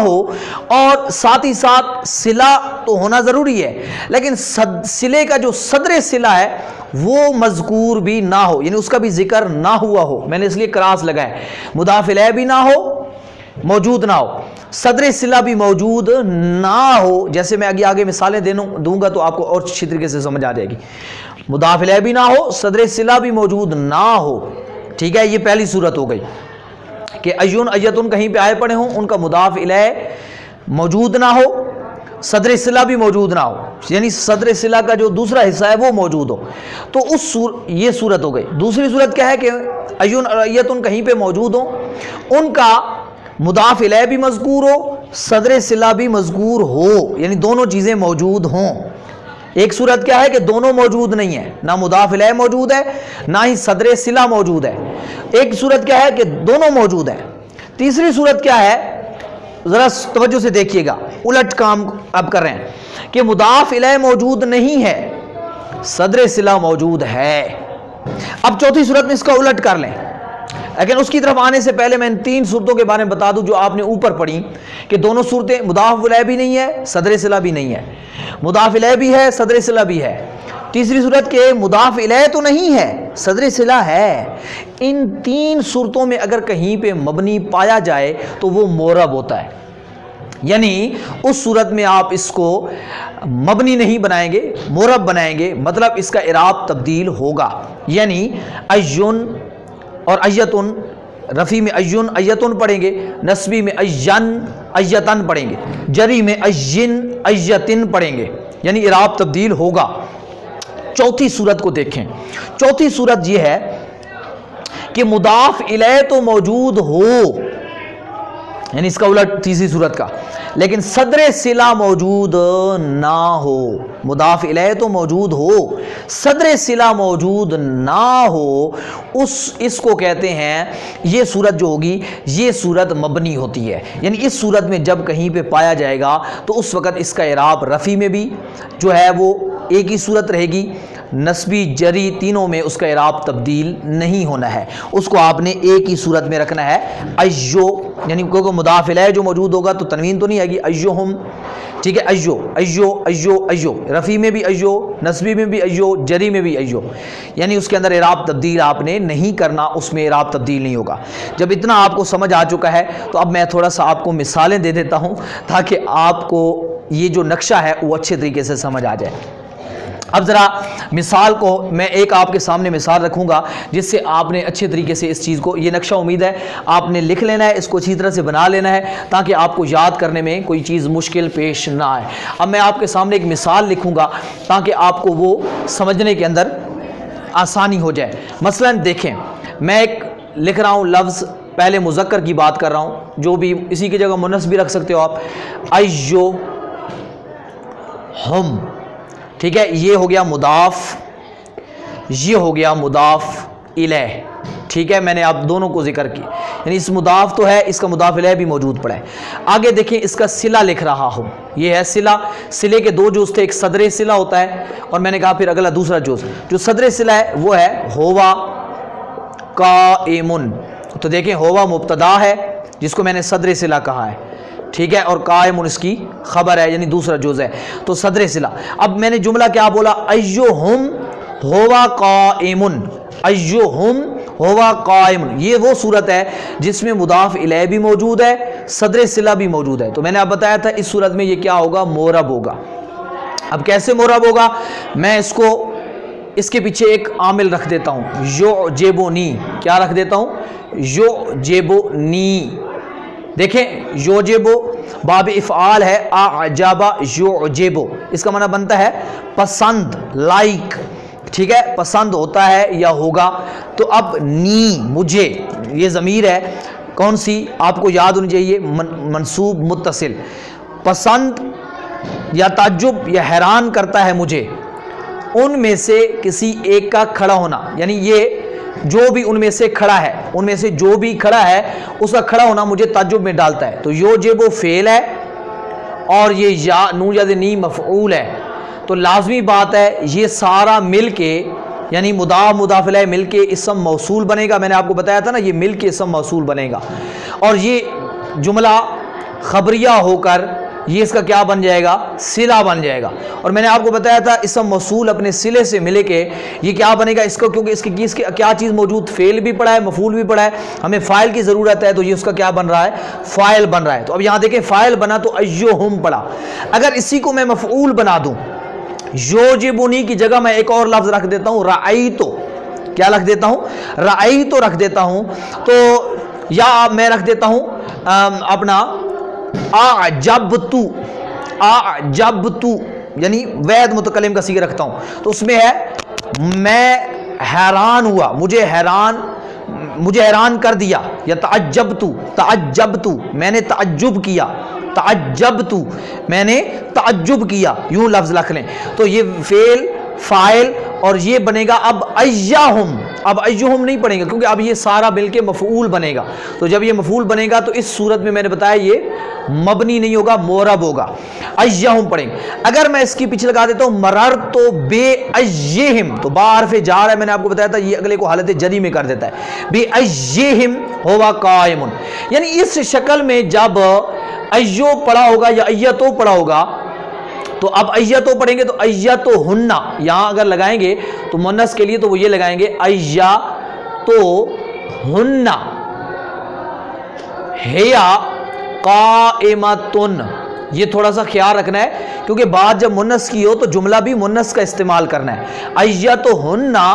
ہو، اور ساتھ ہی ساتھ صلہ تو ہونا ضروری ہے، لیکن صلے کا جو صدر صلہ ہے وہ مذکور بھی نہ ہو، یعنی اس کا بھی ذکر نہ ہوا ہو. میں نے اس لیے کراس لگا ہے، مضاف الیہ بھی نہ ہو، موجود نہ ہو، صدر صلہ بھی موجود نہ ہو. جیسے میں آگے مثالیں دوں گا تو آپ کو اور اچھی طریقے سے سمجھ آ جائے گی. مضاف الیہ بھی نہ ہو، صدر صلہ بھی موجود نہ ہو. ٹھیک ہے، یہ پہلی صورت ہو گئی کہ ایون ایتن کہیں پہ آئے پڑے ہوں، ان کا مضاف الیہ موجود نہ ہو، صدر صلہ بھی موجود نہ ہو، یعنی صدر صلہ کا جو دوسرا حصہ ہے وہ موجود ہو. تو یہ صورت ہو گئی. دوسری صورت کیا ہے کہ ایون اور ایتن کہیں پہ موجود ہوں، ان کا مضاف الیہ بھی مذکور ہو، صدر صلہ بھی مذکور ہو، یعنی دونوں چیزیں موجود ہوں. ایک صورت کیا ہے کہ دونوں موجود نہیں ہے، نہ مضاف الیہ موجود ہے نہ ہی صدر صلہ موجود ہے. ایک صورت کیا ہے کہ دونوں موجود ہیں. تیسری صورت کیا ہے، ذرا توجہ سے دیکھیے گا، الٹ کام اب کر رہے ہیں کہ مضاف الیہ موجود نہیں ہے، صدر صلہ موجود ہے. اب چوتھی صورت میں اس کا الٹ کر لیں، لیکن اس کی طرف آنے سے پہلے میں ان تین صورتوں کے بارے میں بتا دوں جو آپ نے اوپر پڑھی کہ دونوں صورتیں مضاف الیہ بھی نہیں ہے، صدر صلہ بھی نہیں ہے، مضاف الیہ بھی ہے، صدر صلہ بھی ہے. تیسری صورت کے مضاف الیہ تو نہیں ہے، صدر صلہ ہے. ان تین صورتوں میں اگر کہیں پہ مبنی پایا جائے تو وہ معرب ہوتا ہے، یعنی اس صورت میں آپ اس کو مبنی نہیں بنائیں گے، معرب بنائیں گے، مطلب اس کا اعراب تبدیل ہوگا. یعنی ایون اور ایتن، رفع میں ایون ایتن پڑھیں گے، نصبی میں ایین ایتن پڑھیں گے، جری میں ایین ایتن پڑھیں گے، یعنی اعراب تبدیل ہوگا. چوتھی صورت کو دیکھیں. چوتھی صورت یہ ہے کہ مضاف الیہ تو موجود ہو، یعنی اس کا الٹ تیسری صورت کا، لیکن صدر صلہ موجود نہ ہو. مضاف الیہ تو موجود ہو، صدر صلہ موجود نہ ہو، اس کو کہتے ہیں، یہ صورت جو ہوگی یہ صورت مبنی ہوتی ہے. یعنی اس صورت میں جب کہیں پہ پایا جائے گا تو اس وقت اس کا اعراب رفع میں بھی جو ہے وہ ایک ہی صورت رہے گی، نصبی جری تینوں میں اس کا اعراب تبدیل نہیں ہونا ہے، اس کو آپ نے ایک ہی صورت میں رکھنا ہے. ایو، یعنی کیونکہ مضاف الیہ جو موجود ہوگا تو تنوین تو نہیں آئے گی، ایوہم. ٹھیک ہے، ایو ایو ایو ایو، رفع میں بھی ایو، نصبی میں بھی ایو، جری میں بھی ایو، یعنی اس کے اندر اعراب تبدیل آپ نے نہیں کرنا، اس میں اعراب تبدیل نہیں ہوگا. جب اتنا آپ کو سمجھ آ چکا ہے تو اب میں تھوڑا سا آپ کو مثالیں دے دیتا ہوں تاکہ آپ کو یہ جو نقشہ ہے وہ اچھے طریقے سے سمجھ آ جائے. اب ذرا مثال کو میں ایک آپ کے سامنے مثال رکھوں گا جس سے آپ نے اچھے طریقے سے اس چیز کو، یہ نقشہ امید ہے آپ نے لکھ لینا ہے، اس کو اچھی طرح سے بنا لینا ہے تاکہ آپ کو یاد کرنے میں کوئی چیز مشکل پیش نہ آئے. اب میں آپ کے سامنے ایک مثال لکھوں گا تاکہ آپ کو وہ سمجھنے کے اندر آسانی ہو جائے. مثلا دیکھیں، میں ایک لکھ رہا ہوں لفظ، پہلے مذکر کی بات کر رہا ہوں، جو بھی اسی کی جگہ مؤنث بھی رکھ سکتے ہو آپ، ایو ہم. ٹھیک ہے، یہ ہو گیا مضاف، یہ ہو گیا مضاف الیہ. ٹھیک ہے، میں نے آپ دونوں کو ذکر کی، یعنی اس مضاف تو ہے، اس کا مضاف الیہ بھی موجود پڑا ہے. آگے دیکھیں، اس کا صلہ لکھ رہا ہوں، یہ ہے صلہ. صلے کے دو جز تھے، ایک صدر صلہ ہوتا ہے اور میں نے کہا پھر اگلا دوسرا جز جو صدر صلہ ہے وہ ہے ہوا قائمن. تو دیکھیں، ہوا مبتدا ہے جس کو میں نے صدر صلہ کہا ہے، ٹھیک ہے، اور قائم اس کی خبر ہے، یعنی دوسرا جز ہے، تو صدر صلہ. اب میں نے جملہ کیا بولا، ایہم ہوا قائمن، ایہم ہوا قائمن. یہ وہ صورت ہے جس میں مضاف الیہ بھی موجود ہے، صدر صلہ بھی موجود ہے. تو میں نے آپ بتایا تھا اس صورت میں یہ کیا ہوگا، معرب ہوگا. اب کیسے معرب ہوگا، میں اس کو اس کے پیچھے ایک عامل رکھ دیتا ہوں، یعجبنی. کیا رکھ دیتا ہوں، یعجبنی. دیکھیں، یعجب باب افعال ہے، اعجب یعجب، اس کا معنی بنتا ہے پسند، لائک. ٹھیک ہے، پسند ہوتا ہے یا ہوگا. تو اب نی، مجھے، یہ ضمیر ہے کون سی، آپ کو یاد ہونی چاہیے، منصوب متصل. پسند یا تعجب یا حیران کرتا ہے مجھے، ان میں سے کسی ایک کا کھڑا ہونا، یعنی یہ جو بھی ان میں سے کھڑا ہے، ان میں سے جو بھی کھڑا ہے اس کا کھڑا ہونا مجھے تعجب میں ڈالتا ہے. تو یعجب فعل ہے اور یہ یا نون یا نی مفعول ہے. تو لازمی بات ہے یہ سارا مل کے، یعنی مضاف الیہ مل کے اسم موصول بنے گا. میں نے آپ کو بتایا تھا نا، یہ مل کے اسم موصول بنے گا. اور یہ جملہ خبریہ ہو کر یہ اس کا کیا بن جائے گا؟ صلہ بن جائے گا. اور میں نے آپ کو بتایا تھا اسم موصول اپنے صلے سے ملے کے یہ کیا بنے گا اس کو، کیونکہ اس کی کیا چیز موجود، فعل بھی پڑا ہے، مفعول بھی پڑا ہے، ہمیں فاعل کی ضرورت ہے، تو یہ اس کا کیا بن رہا ہے؟ فاعل بن رہا ہے. تو اب یہاں دیکھیں فاعل بنا تو ایہم پڑا. اگر اسی کو میں مفعول بنا دوں، یوجبنی کی جگہ میں ایک اور لفظ رکھ دیتا ہوں رأیتو، کیا رکھ دیتا ہوں؟ رأیتو رکھ دیتا ہوں. تو یا میں رکھ دیتا ہوں اپنا اعجبتو، اعجبتو یعنی وید متکلم کا صیغہ رکھتا ہوں، تو اس میں ہے میں حیران ہوا، مجھے حیران کر دیا. یا تعجبتو، تعجبتو میں نے تعجب کیا، تعجبتو میں نے تعجب کیا، یوں لفظ لکھ لیں. تو یہ فعل، فاعل اور یہ بنے گا اب ایہم. اب ایہم نہیں پڑھیں گے کیونکہ اب یہ سارا مل کے مفعول بنے گا. تو جب یہ مفعول بنے گا تو اس صورت میں نے بتایا یہ مبنی نہیں ہوگا، معرب ہوگا. ایہم پڑھیں گے. اگر میں اس کی پیچھے لگا دیتا ہوں مررت بے ایہم، تو با حرف جار ہے، میں نے آپ کو بتایا تھا یہ اگلے کو حالت جری میں کر دیتا ہے. بے ایہم ہوا قائم، یعنی اس شکل میں جب ایو پڑھا ہوگا یا ایتو پڑھا ہوگا تو اب ایتو پڑھیں گے تو ایتو ہننا، یہاں اگر لگائیں گے تو مونس کے لیے تو وہ یہ لگائیں گے ایتو ہننا ہیا قائمتن. یہ تھوڑا سا خیال رکھنا ہے کیونکہ بات جب مونس کی ہو تو جملہ بھی مونس کا استعمال کرنا ہے. ایتو ہننا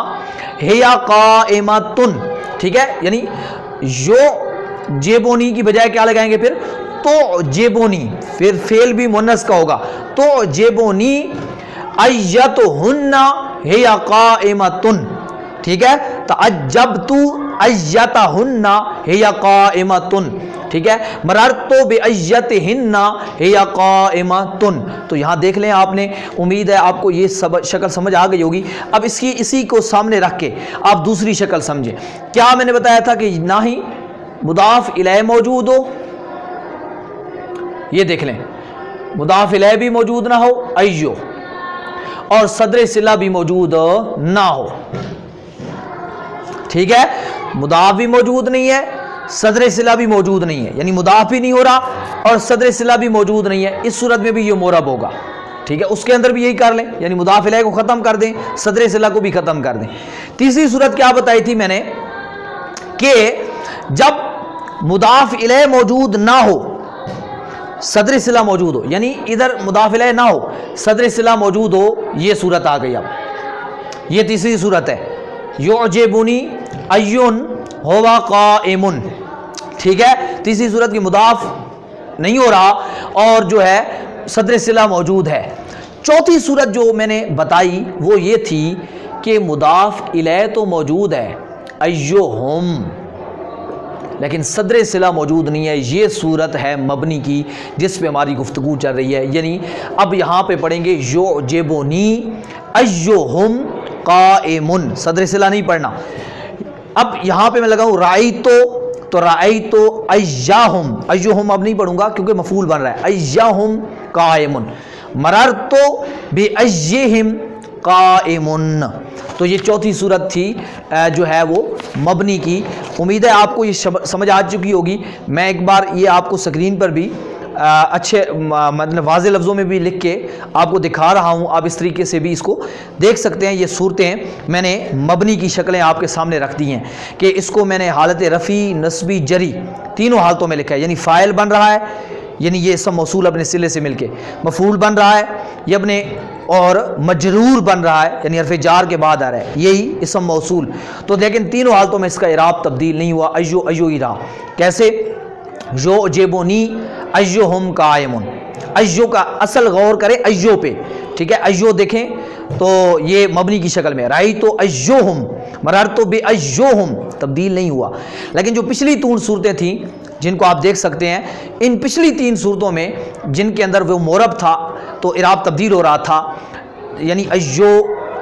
ہیا قائمتن، ٹھیک ہے، یعنی یو جیبونی کی بجائے کیا لگائیں گے پھر؟ تو جیبونی، پھر فعل بھی مونس کا ہوگا تو جیبونی ایتہن ہی قائمتن، ٹھیک ہے. تعجبت ایتہن ہی قائمتن، ٹھیک ہے. مررت بایتہن ہی قائمتن. تو یہاں دیکھ لیں آپ نے، امید ہے آپ کو یہ شکل سمجھ آ گئی ہوگی. اب اسی کو سامنے رکھ کے آپ دوسری شکل سمجھیں. کیا میں نے بتایا تھا کہ نہ ہی مضاف الیہ موجود ہو، یہ دیکھ لیں مضاف الیہ بھی موجود نہ ہو ایو، اور صدر صلہ بھی موجود نہ ہو، ٹھیک ہے. مضاف بھی موجود نہیں ہے، صدر صلہ بھی موجود نہیں ہے، یعنی مضاف بھی نہیں ہو رہا اور صدر صلہ بھی موجود نہیں ہے. اس صورت میں بھی یہ معرب ہوگا، ٹھیک ہے. اس کے اندر بھی یہی کر لیں، یعنی مضاف الیہ کو ختم کر دیں، صدر صلہ کو بھی ختم کر دیں. تیسری صورت کیا بتائی تھی میں نے کہ جب مضاف الیہ موجود نہ ہو، صدر صلہ موجود ہو، یعنی ادھر مضاف الیہ نہ ہو صدر صلہ موجود ہو، یہ صورت آ گئی. اب یہ تیسری صورت ہے یعجبنی ایون ہوا قائمن، ٹھیک ہے. تیسری صورت کی مضاف نہیں ہو رہا اور جو ہے صدر صلہ موجود ہے. چوتھی صورت جو میں نے بتائی وہ یہ تھی کہ مضاف الیہ تو موجود ہے ایہم، لیکن صدر صلہ موجود نہیں ہے. یہ صورت ہے مبنی کی جس پہ ہماری گفتگو چل رہی ہے. یعنی اب یہاں پہ پڑھیں گے یعجبنی ایہم قائمن، صدر صلہ نہیں پڑھنا. اب یہاں پہ میں لگاؤں رأیتو، تو رأیتو ایہم، ایہم اب نہیں پڑھوں گا کیونکہ مفعول بن رہا ہے، ایہم قائمن. مررتو بایہم قائمن. تو یہ چوتھی صورت تھی جو ہے وہ مبنی کی. امید ہے آپ کو یہ سمجھ آ چکی ہوگی. میں ایک بار یہ آپ کو سکرین پر بھی اچھے مطلب واضح لفظوں میں بھی لکھ کے آپ کو دکھا رہا ہوں، آپ اس طریقے سے بھی اس کو دیکھ سکتے ہیں. یہ صورتیں میں نے مبنی کی شکلیں آپ کے سامنے رکھ دی ہیں کہ اس کو میں نے حالت رفعی، نصبی، جری تینوں حالتوں میں لکھا ہے. یعنی فاعل بن رہا ہے، یعنی یہ اسم موصول اپنے صلے سے مل کے، مفعول بن رہا ہے یہ اپنے، اور مجرور بن رہا ہے یعنی حرف جار کے بعد آ رہا ہے، یہی اسم موصول. تو لیکن تینوں حالتوں میں اس کا اعراب تبدیل نہیں ہوا، ایو ہی رہا. کیسے؟ یعجبنی ایہم قائمن. ایو کا اصل غور کریں ایو پہ، ٹھیک ہے. ایو دیکھیں تو یہ مبنی کی شکل میں رأیتو ایہم، مررتو بایہم تبدیل نہیں ہوا. لیکن جو پچھلی تین صورتیں تھیں جن کو آپ دیکھ سکتے ہیں، ان پچھلی تین صورتوں میں جن کے اندر وہ معرب تھا تو اعراب تبدیل ہو رہا تھا، یعنی ایو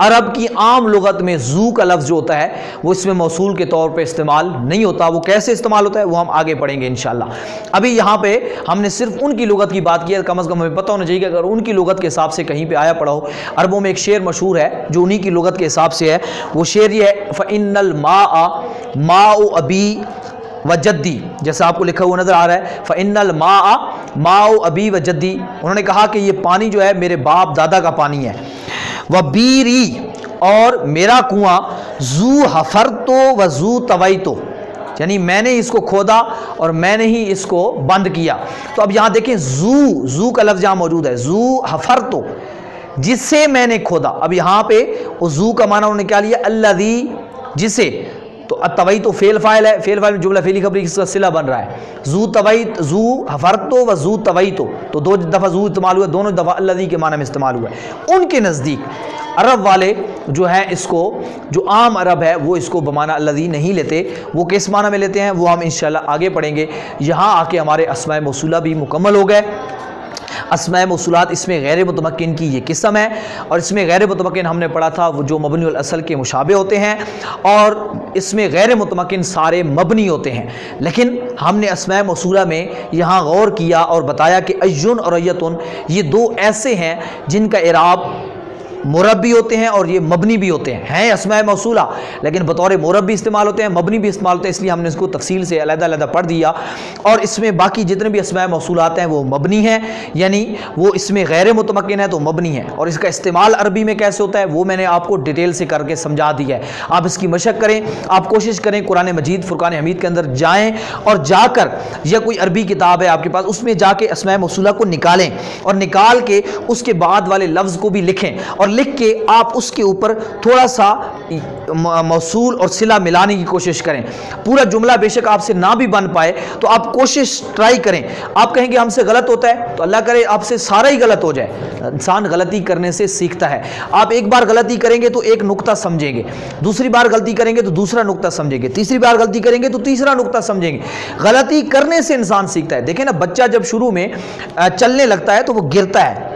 عرب کی عام لغت میں زو کا لفظ جو ہوتا ہے وہ اسم موصول کے طور پہ استعمال نہیں ہوتا. وہ کیسے استعمال ہوتا ہے وہ ہم آگے پڑھیں گے انشاءاللہ. ابھی یہاں پہ ہم نے صرف ان کی لغت کی بات کی ہے. کم از کم ہمیں پتہ ہونا چاہیے کہ اگر ان کی لغت کے حساب سے کہیں پہ آیا پڑا ہو. عربوں میں ایک شعر مشہور ہے جو انہی کی لغت کے حساب سے ہے. وہ شعر یہ ہے فَإِنَّ الْمَاءَ مَاءُ أَبِي وَجَدِّي, جیسا آپ کو لکھا ہوا نظر آ رہا ہے فَإِنَّ الْمَاءَ مَاءُ أَبِي وَجَدِّي. انہوں نے کہا کہ یہ پانی جو ہے میرے باپ دادا کا پانی ہے. وَبِيرِي, اور میرا کنواں زو حفرتو و زو طویتو, یعنی میں نے اس کو کھودا اور میں نے ہی اس کو بند کیا. تو اب یہاں دیکھیں زو کا لفظ یہاں موجود ہے. زو حفرتو, جس سے میں نے کھودا. اب یہاں پہ زو کا معنی انہوں نے کیا لیا الذی, جسے. تو الطویتو فعل فاعل ہے. فعل فاعل میں جملہ فعلی خبری اس کا صلہ بن رہا ہے. زو حفرتو و زو طویتو, تو دو دفعہ زو استعمال ہوا, دونوں دفعہ الذی کے معنی میں استعمال ہوا ہے. ان کے نزدیک عرب والے جو ہیں اس کو, جو عام عرب ہے وہ اس کو بمعنی الذی نہیں لیتے. وہ کس معنی میں لیتے ہیں وہ ہم انشاءاللہ آگے پڑھیں گے. یہاں آ کے ہمارے اسماء موصولہ بھی مکمل ہو گئے. اسماء موصولات اس میں غیر متمکن کی یہ قسم ہے, اور اس میں غیر متمکن ہم نے پڑھا تھا وہ جو مبنی الاصل کے مشابہ ہوتے ہیں, اور اس میں غیر متمکن سارے مبنی ہوتے ہیں. لیکن ہم نے اسماء موصولہ میں یہاں غور کیا اور بتایا کہ ایون اور ایتن یہ دو ایسے ہیں جن کا اعراب مرب بھی ہوتے ہیں اور یہ مبنی بھی ہوتے ہیں اسماء موصولہ, لیکن بطور مرب بھی استعمال ہوتے ہیں, مبنی بھی استعمال ہوتے ہیں. اس لیے ہم نے اس کو تفصیل سے علیحدہ علیحدہ پڑھ دیا. اور اس میں باقی جتنے بھی اسماء موصولات ہیں وہ مبنی ہیں, یعنی وہ اس میں غیر متمکن ہے تو مبنی ہے. اور اس کا استعمال عربی میں کیسے ہوتا ہے وہ میں نے آپ کو ڈیٹیل سے کر کے سمجھا دیا ہے. آپ اس کی مشق کریں, آپ کوشش کریں قرآن مجید فرقان حمید کے اندر جائیں اور جا کر, یا کوئی عربی کتاب ہے آپ کے پاس اس میں جا کے اسماء موصولہ کو نکالیں, اور نکال کے اس کے بعد والے لفظ کو بھی لکھیں, اور لکھ کے آپ اس کے اوپر تھوڑا سا موصول اور صلہ ملانے کی کوشش کریں. پورا جملہ بے شک آپ سے نہ بھی بن پائے تو آپ کوشش ٹرائی کریں. آپ کہیں گے ہم سے غلط ہوتا ہے, تو اللہ کرے آپ سے سارا ہی غلط ہو جائے. انسان غلطی کرنے سے سیکھتا ہے. آپ ایک بار غلطی کریں گے تو ایک نقطہ سمجھیں گے, دوسری بار غلطی کریں گے تو دوسرا نقطہ سمجھیں گے, تیسری بار غلطی کریں گے تو تیسرا نقطہ سمجھیں گے. غلطی کرنے سے انسان سیکھتا ہے. دیکھیں نا, بچہ جب شروع میں چلنے لگتا ہے تو وہ گرتا ہے,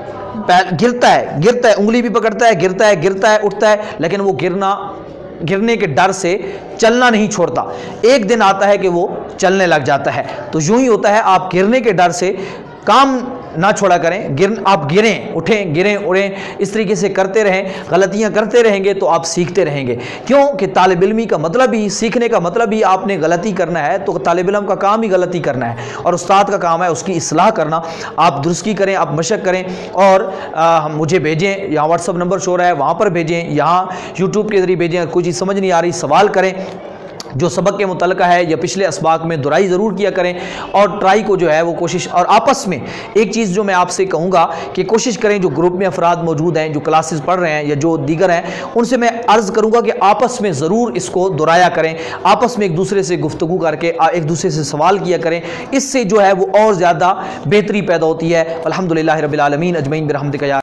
انگلی بھی پکڑتا ہے, گرتا ہے, اٹھتا ہے, لیکن وہ گرنے کے ڈر سے چلنا نہیں چھوڑتا. ایک دن آتا ہے کہ وہ چلنے لگ جاتا ہے. تو یوں ہی ہوتا ہے, آپ گرنے کے ڈر سے کام نہ چھوڑا کریں. آپ گریں اڑیں, اس طریقے سے کرتے رہیں, غلطیاں کرتے رہیں گے تو آپ سیکھتے رہیں گے. کیوں کہ طالب علمی کا مطلب ہی, سیکھنے کا مطلب ہی آپ نے غلطی کرنا ہے. تو طالب علم کا کام ہی غلطی کرنا ہے, اور استاد کا کام ہے اس کی اصلاح کرنا. آپ درستی کریں, آپ مشق کریں, اور مجھے بھیجیں. یہاں واٹس ایپ نمبر شو رہا ہے وہاں پر بھیجیں, یہاں یوٹیوب کے ذریعے بھیجیں. کوئی چیز سمجھ نہیں آ رہی سوال کریں, جو سبق کے متعلقہ ہے یا پچھلے اسباق میں دہرائی ضرور کیا کریں, اور ٹرائی کو جو ہے وہ کوشش. اور آپس میں ایک چیز جو میں آپ سے کہوں گا کہ کوشش کریں, جو گروپ میں افراد موجود ہیں جو کلاسز پڑھ رہے ہیں یا جو دیگر ہیں, ان سے میں عرض کروں گا کہ آپس میں ضرور اس کو دہرایا کریں. آپس میں ایک دوسرے سے گفتگو کر کے ایک دوسرے سے سوال کیا کریں. اس سے جو ہے وہ اور زیادہ بہتری پیدا ہوتی ہے. الحمدللہ رب العالمین اجمعین برحمتک یا